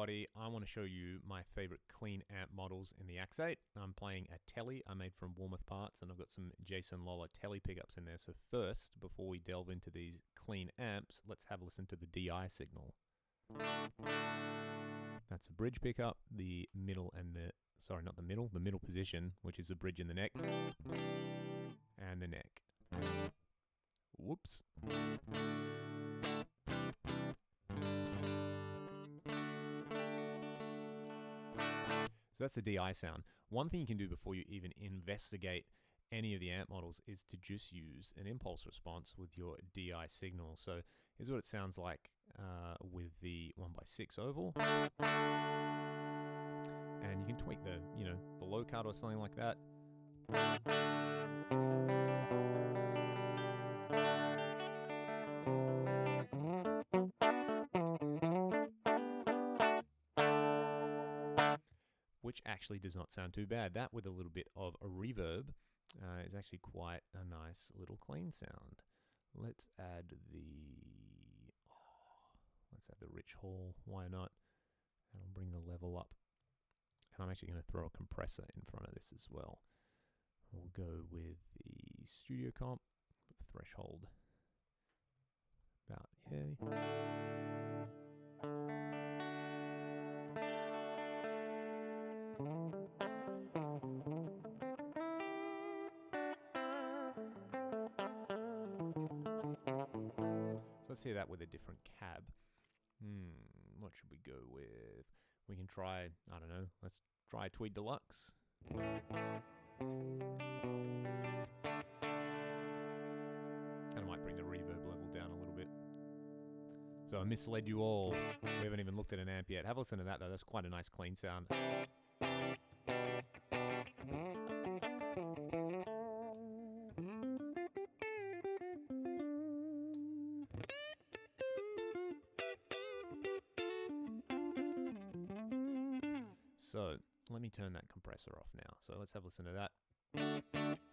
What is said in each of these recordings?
everybody. I want to show you my favorite clean amp models in the AX8. I'm playing a Telly I made from Warmouth parts, and I've got some Jason Lollar Telly pickups in there. So first, before we delve into these clean amps, let's have a listen to the DI signal. That's a bridge pickup, the middle and the, sorry, not the middle position, which is the bridge in the neck, and the neck. Whoops. So that's the DI sound. One thing you can do before you even investigate any of the amp models is to just use an impulse response with your DI signal. So here's what it sounds like with the 1x6 oval. And you can tweak the, the low cut or something like that. Which actually does not sound too bad. That with a little bit of a reverb is actually quite a nice little clean sound. Let's add the rich hall. Why not? And I'll bring the level up. And I'm actually going to throw a compressor in front of this as well. We'll go with the studio comp, the threshold about here. Let's hear that with a different cab. What should we go with? We can try, I don't know, let's try Tweed Deluxe. And I might bring the reverb level down a little bit. So I misled you all. We haven't even looked at an amp yet. Have a listen to that though, that's quite a nice clean sound. So let me turn that compressor off now. So let's have a listen to that. I'm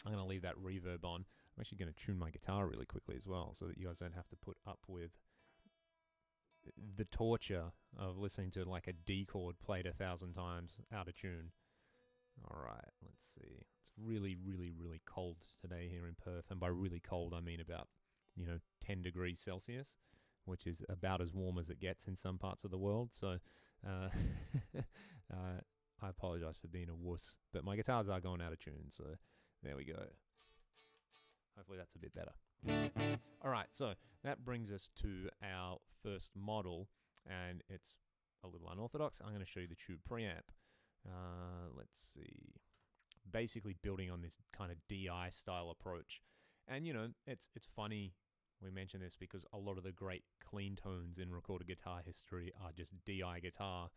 going to leave that reverb on. I'm actually going to tune my guitar really quickly as well so that you guys don't have to put up with the torture of listening to like a D chord played 1,000 times out of tune. All right, let's see. It's really, really, really cold today here in Perth. And by really cold, I mean about, 10 degrees Celsius, which is about as warm as it gets in some parts of the world. So I apologize for being a wuss, but my guitars are going out of tune, so there we go. Hopefully that's a bit better. All right, so that brings us to our first model, and it's a little unorthodox. I'm going to show you the tube preamp. Let's see. Basically building on this kind of DI style approach. And, it's funny we mention this because a lot of the great clean tones in recorded guitar history are just DI guitar.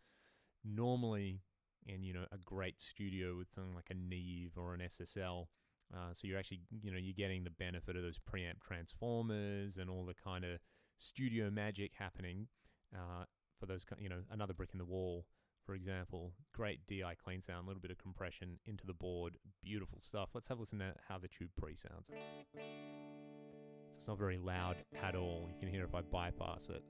Normally in, a great studio with something like a Neve or an SSL. So you're actually, you're getting the benefit of those preamp transformers and all the kind of studio magic happening for those, another brick in the wall, for example. Great DI clean sound, a little bit of compression into the board. Beautiful stuff. Let's have a listen to how the tube pre sounds. It's not very loud at all. You can hear if I bypass it.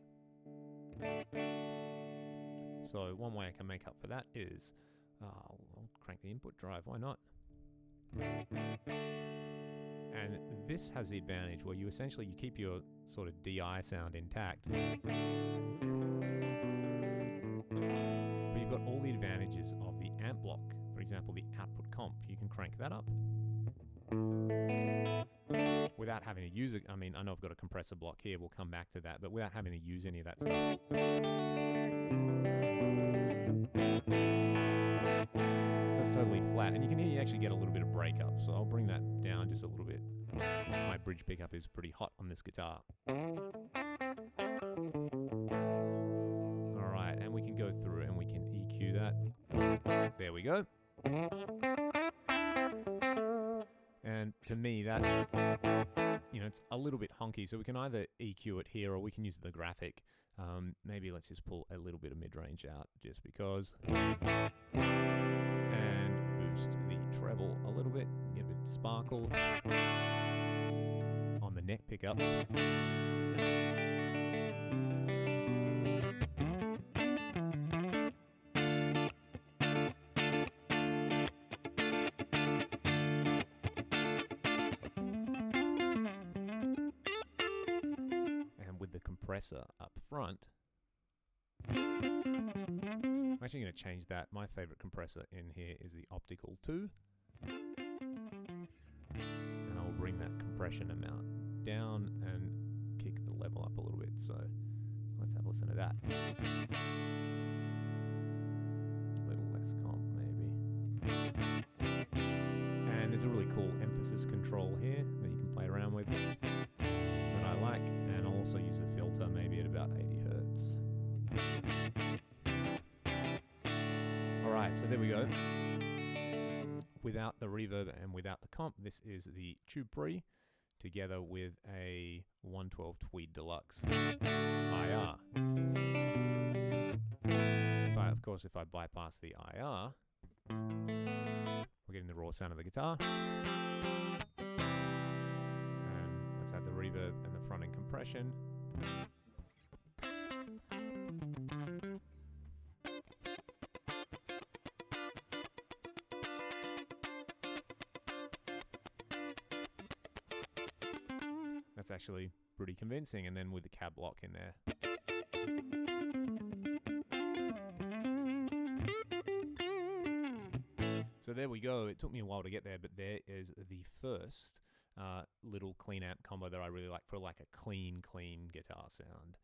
So one way I can make up for that is I'll crank the input drive. Why not? And this has the advantage where you keep your sort of DI sound intact. But you've got all the advantages of the amp block. For example, the output comp. You can crank that up without having to use it. I mean, I know I've got a compressor block here. We'll come back to that, but without having to use any of that stuff. That's totally flat, and you can hear you actually get a little bit of breakup, so I'll bring that down just a little bit. My bridge pickup is pretty hot on this guitar. Alright, and we can go through and we can EQ that. There we go. And to me that, it's a little bit honky, so we can either EQ it here or we can use the graphic. Maybe let's just pull a little bit of mid-range out just because. And boost the treble a little bit, get a bit of sparkle on the neck pickup. compressor up front. I'm actually going to change that. My favorite compressor in here is the optical 2. And I'll bring that compression amount down and kick the level up a little bit. So let's have a listen to that. A little less comp maybe. And there's a really cool emphasis control here that you can play around with that I like. And I'll also use a filter maybe at about 80 Hertz. Alright, so there we go. Without the reverb and without the comp, this is the Tube Pre together with a 112 Tweed Deluxe IR. Of course, if I bypass the IR, we're getting the raw sound of the guitar. And let's add the reverb and the front end compression. That's actually pretty convincing, and then with the cab lock in there. So there we go. It took me a while to get there, but there is the first little clean amp combo that I really like for like a clean guitar sound.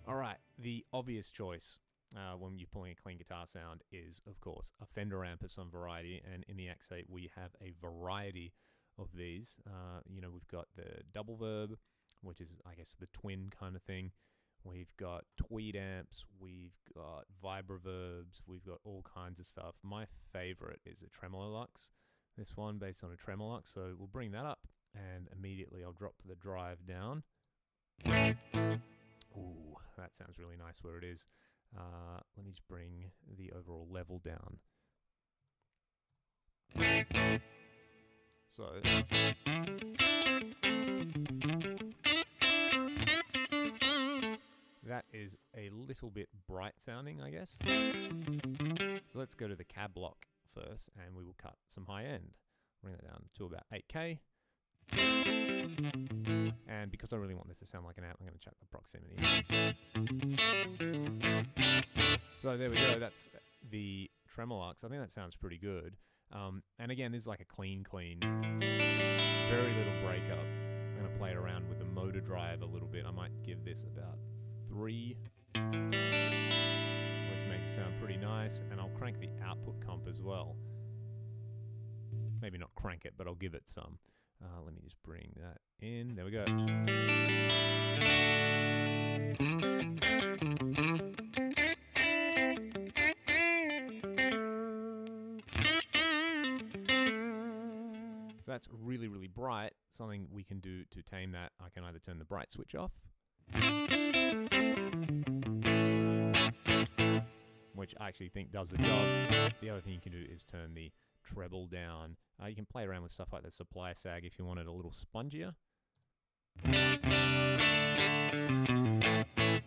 All right, the obvious choice when you're pulling a clean guitar sound is, of course, a Fender amp of some variety, and in the AX8 we have a variety of these. You know, we've got the double verb, which is, I guess, the twin kind of thing. We've got tweed amps, we've got vibroverbs, we've got all kinds of stuff. My favorite is a Tremolo Lock. This one based on a Tremolo Lock, so we'll bring that up, and immediately I'll drop the drive down. Ooh, that sounds really nice where it is. Let me just bring the overall level down. So that is a little bit bright sounding, I guess. So let's go to the cab lock first, and we will cut some high end. Bring that down to about 8K. And because I really want this to sound like an amp, I'm going to chuck the proximity. So there we go. That's the Tremolo Lock. I think that sounds pretty good. And again, this is like a clean, very little breakup. I'm going to play around with the motor drive a little bit. I might give this about 3, which makes it sound pretty nice. And I'll crank the output comp as well. Maybe not crank it, but I'll give it some. Let me just bring that in. There we go. So that's really, really bright. Something we can do to tame that, I can either turn the bright switch off, which I actually think does the job. The other thing you can do is turn the treble down. You can play around with stuff like the supply sag if you want it a little spongier. I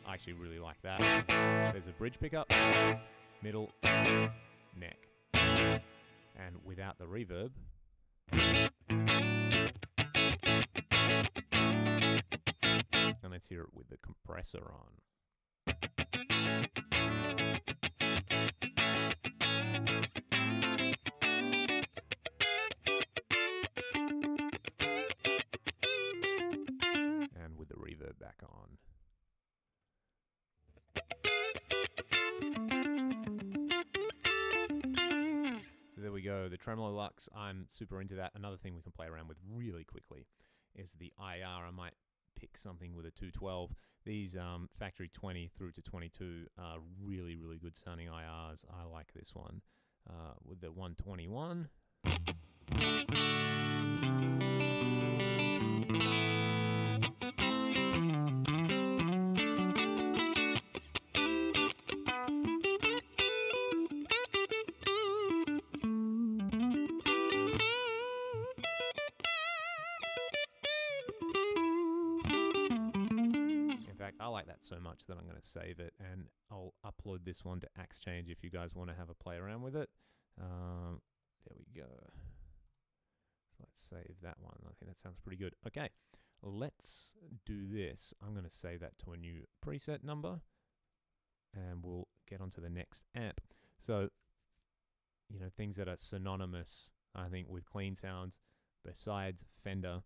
actually really like that. There's a bridge pickup, middle, neck. And without the reverb, and let's hear it with the compressor on. And with the reverb back on. So there we go, the Tremolo Lock, I'm super into that. Another thing we can play around with really quickly is the IR. I might pick something with a 212. These factory 20 through to 22 are really, really good sounding IRs. I like this one with the 121. I like that so much that I'm going to save it, and I'll upload this one to AX8 if you guys want to have a play around with it. There we go. Let's save that one. I think that sounds pretty good. Okay, let's do this. I'm going to save that to a new preset number, and we'll get onto the next amp. So, you know, things that are synonymous, I think, with clean sounds, besides Fender,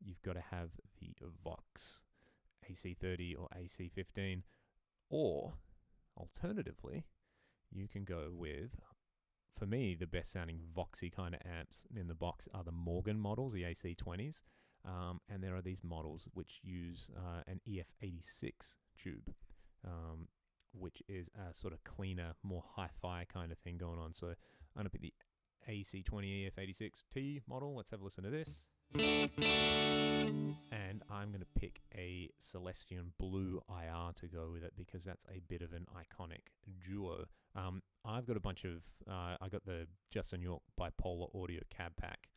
you've got to have the Vox AC30 or AC15, or alternatively, you can go with, for me, the best sounding Voxy kind of amps in the box are the Morgan models, the AC20s, and there are these models which use an EF86 tube, which is a sort of cleaner, more hi-fi kind of thing going on. So I'm going to pick the AC20 EF86T model. Let's have a listen to this. And I'm going to pick a Celestion Blue IR to go with it because that's a bit of an iconic duo. I've got a bunch of, I got the Justin York Bipolar Audio Cab Pack,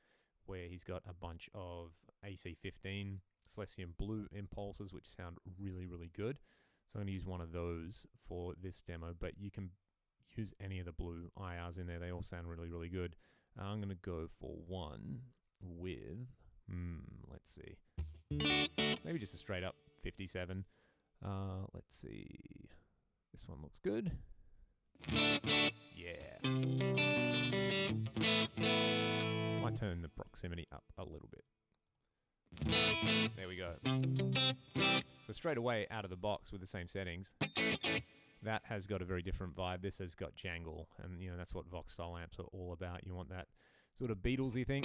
where he's got a bunch of AC15 Celestion Blue impulses, which sound really, really good. So I'm going to use one of those for this demo, but you can use any of the Blue IRs in there. They all sound really, really good. I'm going to go for one with, let's see, maybe just a straight up 57. Let's see. This one looks good. Yeah. Might turn the proximity up a little bit. There we go. So straight away out of the box with the same settings, that has got a very different vibe. This has got jangle, and you know that's what Vox style amps are all about. You want that sort of Beatlesy thing.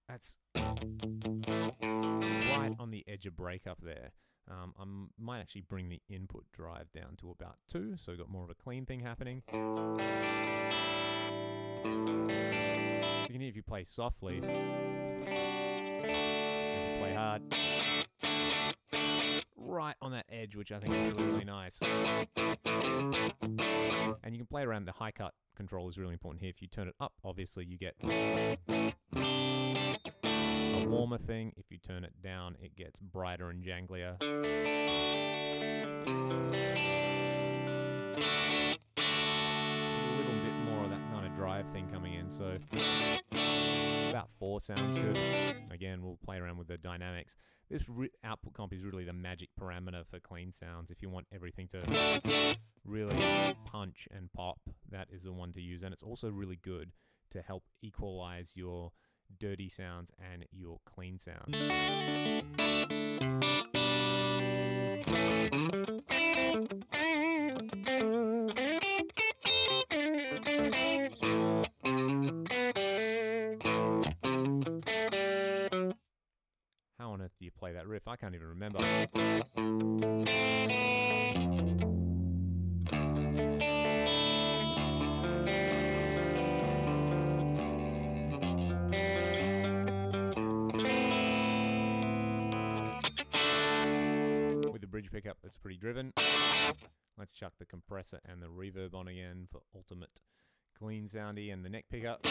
That's right on the edge of breakup there. I might actually bring the input drive down to about 2, so we've got more of a clean thing happening. So you can hear if you play softly, if you play hard, right on that edge, which I think is really, really nice. And you can play around the high cut control is really important here. If you turn it up, obviously you get a warmer thing. If you turn it down, it gets brighter and janglier. A little bit more of that kind of drive thing coming in, so about 4 sounds good. Again, we'll play around with the dynamics. This output comp is really the magic parameter for clean sounds. If you want everything to really punch and pop, that is the one to use. And it's also really good to help equalize your dirty sounds and your clean sounds. How on earth do you play that riff? I can't even remember. With the bridge pickup, it's pretty driven. Let's chuck the compressor and the reverb on again for ultimate clean soundy, and the neck pickup.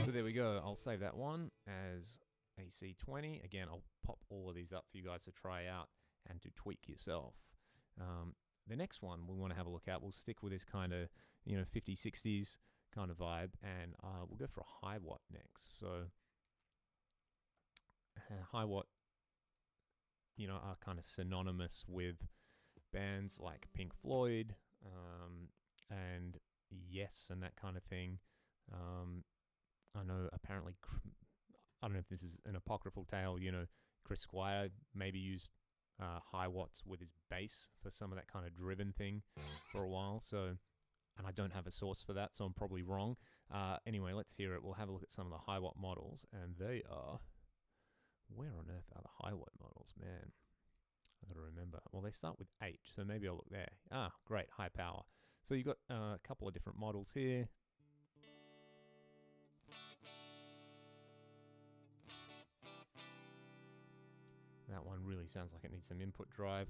So there we go. I'll save that one as AC20. Again, I'll pop all of these up for you guys to try out and to tweak yourself. The next one we want to have a look at, we'll stick with this kind of, 50s, 60s kind of vibe, and we'll go for a high watt next. So high watt, are kind of synonymous with bands like Pink Floyd and Yes and that kind of thing. I know apparently, I don't know if this is an apocryphal tale, Chris Squire maybe used high watts with his bass for some of that kind of driven thing for a while. So, and I don't have a source for that, so I'm probably wrong. Anyway, let's hear it. We'll have a look at some of the high watt models, and they are, where on earth are the high watt models, man? I gotta remember. Well, they start with H, so maybe I'll look there. Ah, great, high power. So you've got a couple of different models here. That one really sounds like it needs some input drive.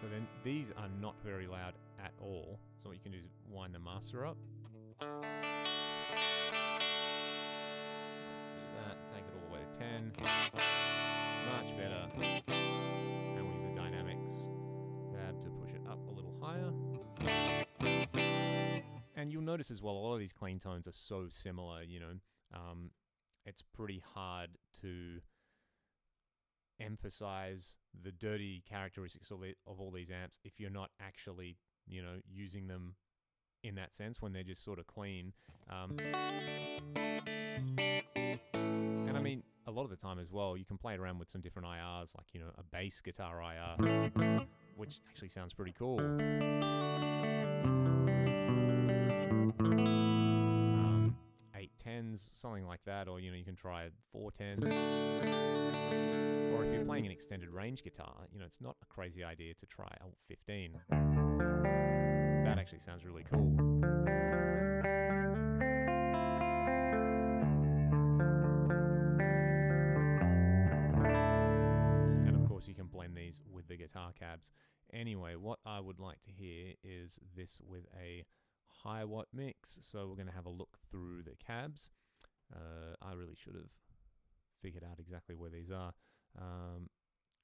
So then these are not very loud at all. So what you can do is wind the master up. again. Much better. And we'll use the dynamics tab to push it up a little higher. And you'll notice as well, a lot of these clean tones are so similar, you know. It's pretty hard to emphasize the dirty characteristics of all these amps if you're not actually, you know, using them in that sense when they're just sort of clean. And I mean, a lot of the time as well, you can play around with some different IRs, like, you know, a bass guitar IR, which actually sounds pretty cool. 810s, something like that, or, you know, you can try 410s. Or if you're playing an extended range guitar, you know, it's not a crazy idea to try a 15. That actually sounds really cool. And of course you can blend these with the guitar cabs. Anyway, what I would like to hear is this with a high watt mix. So we're going to have a look through the cabs. I really should have figured out exactly where these are.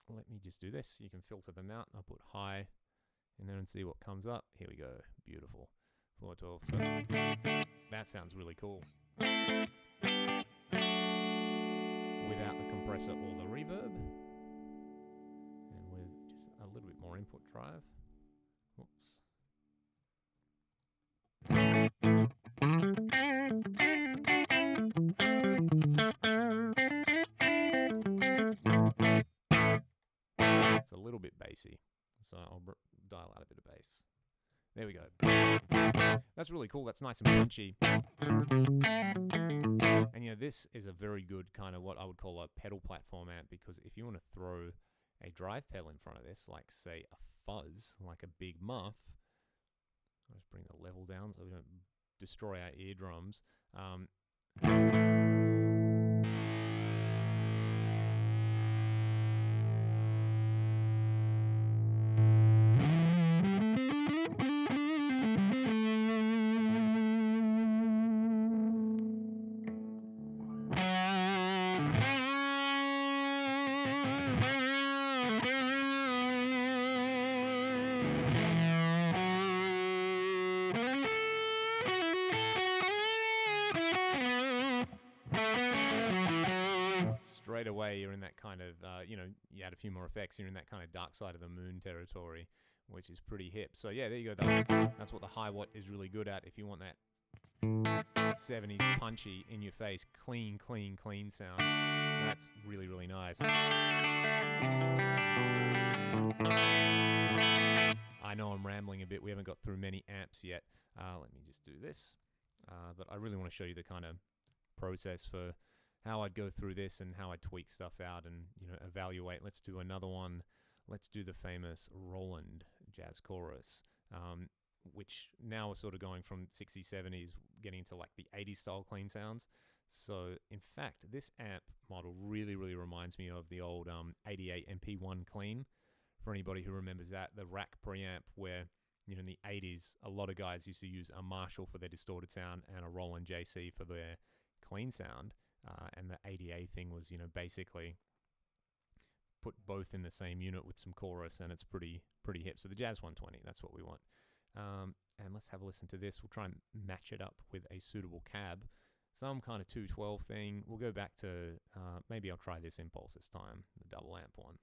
Let me just do this. You can filter them out. I'll put high in there and see what comes up. Here we go. Beautiful. 412. So that sounds really cool. Without the compressor or the reverb. And with just a little bit more input drive. Whoops. It's a little bit bassy, so I'll dial out a bit of bass. There we go. That's really cool. That's nice and punchy. And you know, this is a very good kind of what I would call a pedal platform amp, because if you want to throw a drive pedal in front of this, like say a fuzz, like a big muff, I'll just bring the level down so we don't destroy our eardrums. Straight away, you're in that kind of, you know, you add a few more effects, you're in that kind of dark side of the moon territory, which is pretty hip. So yeah, there you go. That's what the high watt is really good at. If you want that 70s punchy, in your face, clean sound, that's really, really nice. I know I'm rambling a bit. We haven't got through many amps yet. Let me just do this. But I really want to show you the kind of process for how I'd go through this and how I'd tweak stuff out and, you know, evaluate. Let's do another one. Let's do the famous Roland Jazz Chorus, which now we're sort of going from 60s, 70s, getting into like the 80s style clean sounds. So in fact, this amp model really, really reminds me of the old 88 MP1 clean. For anybody who remembers that, the rack preamp where, you know, in the 80s, a lot of guys used to use a Marshall for their distorted sound and a Roland JC for their clean sound. And the ADA thing was, you know, basically put both in the same unit with some chorus, and it's pretty hip. So the Jazz 120, that's what we want. And let's have a listen to this. We'll try and match it up with a suitable cab, some kind of 212 thing. We'll go back to, maybe I'll try this Impulse this time, the double amp one.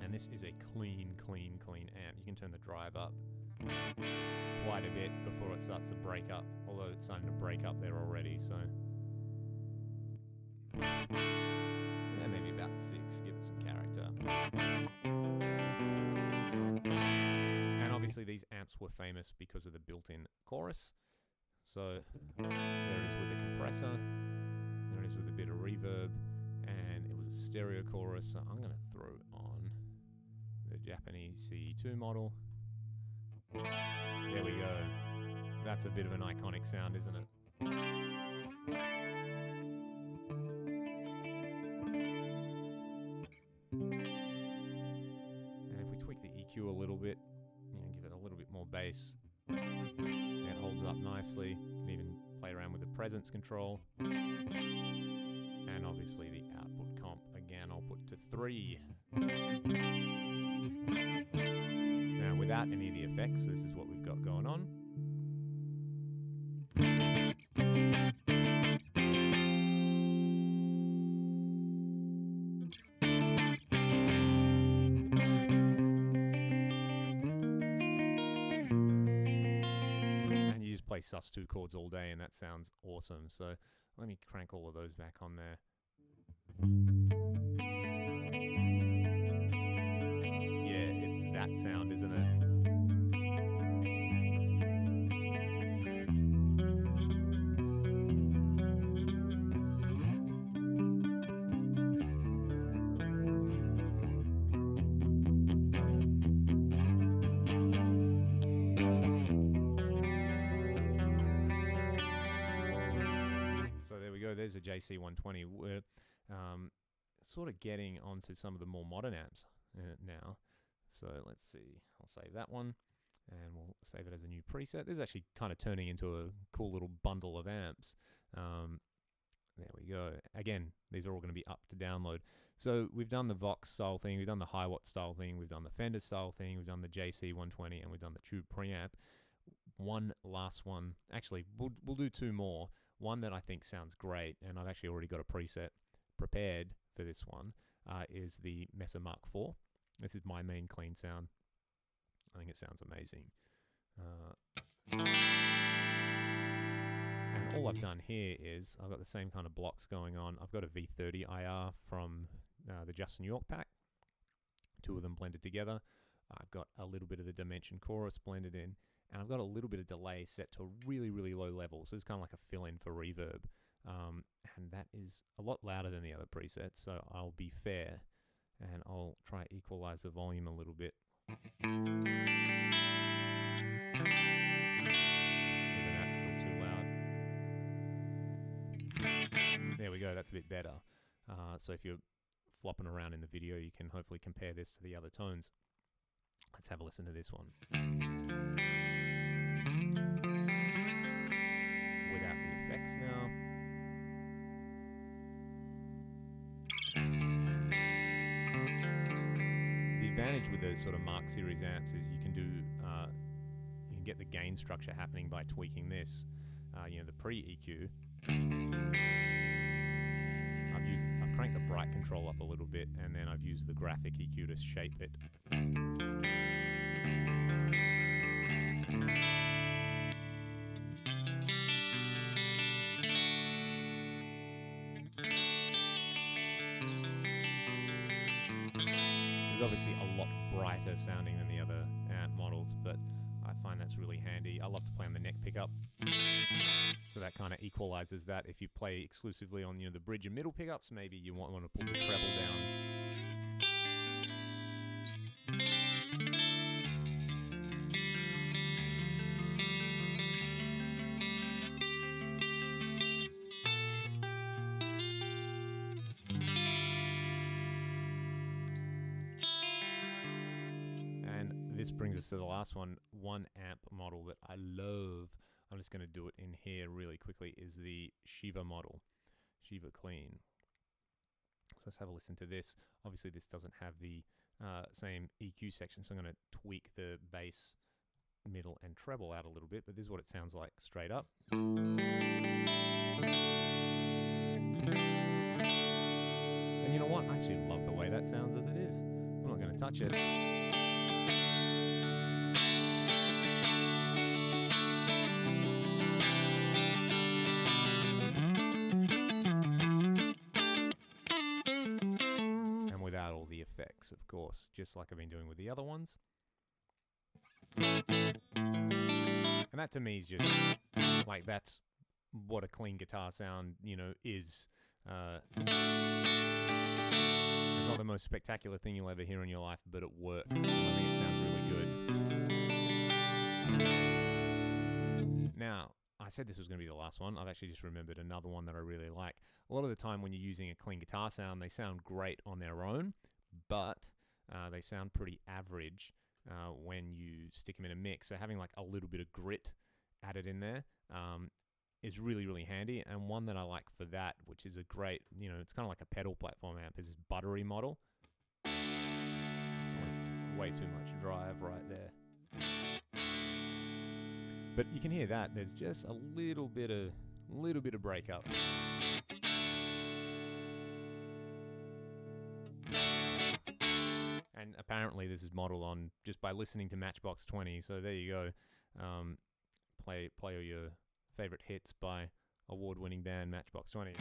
And this is a clean amp. You can turn the drive up quite a bit before it starts to break up, although it's starting to break up there already, so yeah, maybe about 6, give it some character. And obviously these amps were famous because of the built-in chorus, so there it is with the compressor, there it is with a bit of reverb, and it was a stereo chorus, so I'm going to throw on the Japanese CE2 model. There we go. That's a bit of an iconic sound, isn't it? And if we tweak the EQ a little bit, you know, give it a little bit more bass, it holds up nicely. You can even play around with the presence control. And obviously the output comp, again, I'll put to 3. Now without any of the effects, this is what we've got going on. And you just play sus2 chords all day and that sounds awesome. So let me crank all of those back on there. Yeah, it's that sound, isn't it? So there we go, there's a JC120. We're sort of getting onto some of the more modern amps now. So let's see, I'll save that one and we'll save it as a new preset. This is actually kind of turning into a cool little bundle of amps. There we go. Again, these are all going to be up to download. So we've done the Vox style thing, we've done the Hiwatt style thing, we've done the Fender style thing, we've done the JC120, and we've done the Tube Preamp. One last one, actually we'll do 2 more. One that I think sounds great, and I've actually already got a preset prepared for this one, is the Mesa Mark IV. This is my main clean sound. I think it sounds amazing. And all I've done here is I've got the same kind of blocks going on. I've got a V30 IR from the Justin York pack, 2 of them blended together. I've got a little bit of the Dimension chorus blended in, and I've got a little bit of delay set to a really, really low level. So it's kind of like a fill-in for reverb. And that is a lot louder than the other presets, so I'll be fair and I'll try to equalize the volume a little bit. Even that's still too loud. There we go, that's a bit better. So if you're flopping around in the video, you can hopefully compare this to the other tones. Let's have a listen to this one. Without the effects now. The advantage with the sort of Mark series amps is you can do, you can get the gain structure happening by tweaking this. You know, the pre-EQ. I've cranked the bright control up a little bit, and then I've used the graphic EQ to shape it. It's obviously a lot brighter sounding than the other amp models, but I find that's really handy. I love to play on the neck pickup, so that kind of equalizes that. If you play exclusively on, you know, the bridge and middle pickups, maybe you want to pull the treble down. This brings us to the last one amp model that I love. I'm just going to do it in here really quickly, is the Shiva model, Shiva Clean. So let's have a listen to this. Obviously this doesn't have the same EQ section, so I'm going to tweak the bass, middle and treble out a little bit, but this is what it sounds like straight up. And you know what? I actually love the way that sounds as it is. I'm not going to touch it. Effects, of course, just like I've been doing with the other ones. And that to me is just like, that's what a clean guitar sound, you know, is. It's not the most spectacular thing you'll ever hear in your life, but it works. I think it sounds really good. Now, I said this was going to be the last one. I've actually just remembered another one that I really like. A lot of the time when you're using a clean guitar sound, they sound great on their own, but they sound pretty average when you stick them in a mix. So having like a little bit of grit added in there is really, really handy. And one that I like for that, which is a great, it's kind of like a pedal platform amp, is this buttery model. Oh, it's way too much drive right there. But you can hear that there's just a little bit of breakup. And apparently this is modeled on just by listening to Matchbox 20. So there you go. Play all your favorite hits by award-winning band Matchbox 20.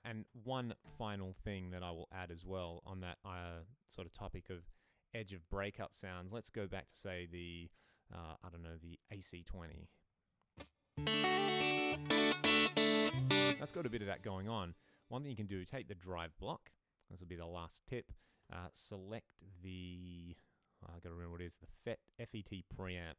And one final thing that I will add as well on that sort of topic of edge of breakup sounds. Let's go back to, say, the AC20. That's got a bit of that going on. One thing you can do, take the drive block. This will be the last tip. Select the, I got to remember what it is, the FET preamp.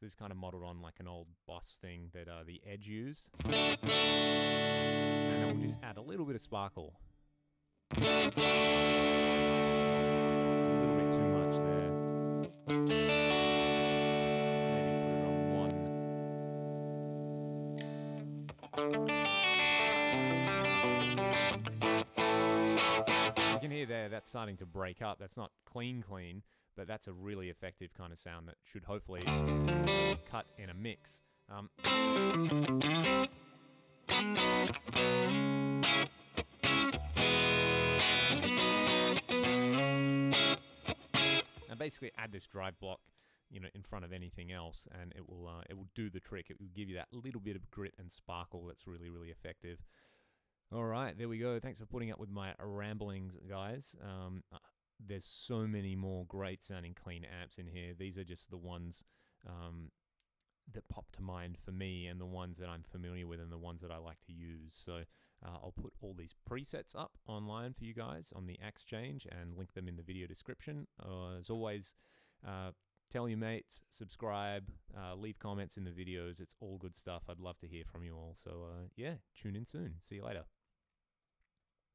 This is kind of modeled on like an old Boss thing that the Edge used. And it will just add a little bit of sparkle. A little bit too much there. Maybe put it on 1. You can hear there, that's starting to break up. That's not clean, but that's a really effective kind of sound that should hopefully cut in a mix. Now basically add this drive block, in front of anything else, and it will do the trick. It will give you that little bit of grit and sparkle that's really, really effective. All right, there we go. Thanks for putting up with my ramblings, guys. There's so many more great sounding clean amps in here. These are just the ones that pop to mind for me, and the ones that I'm familiar with, and the ones that I like to use. So I'll put all these presets up online for you guys on the AX8 and link them in the video description. As always, tell your mates, subscribe, leave comments in the videos. It's all good stuff. I'd love to hear from you all. So yeah, tune in soon. See you later.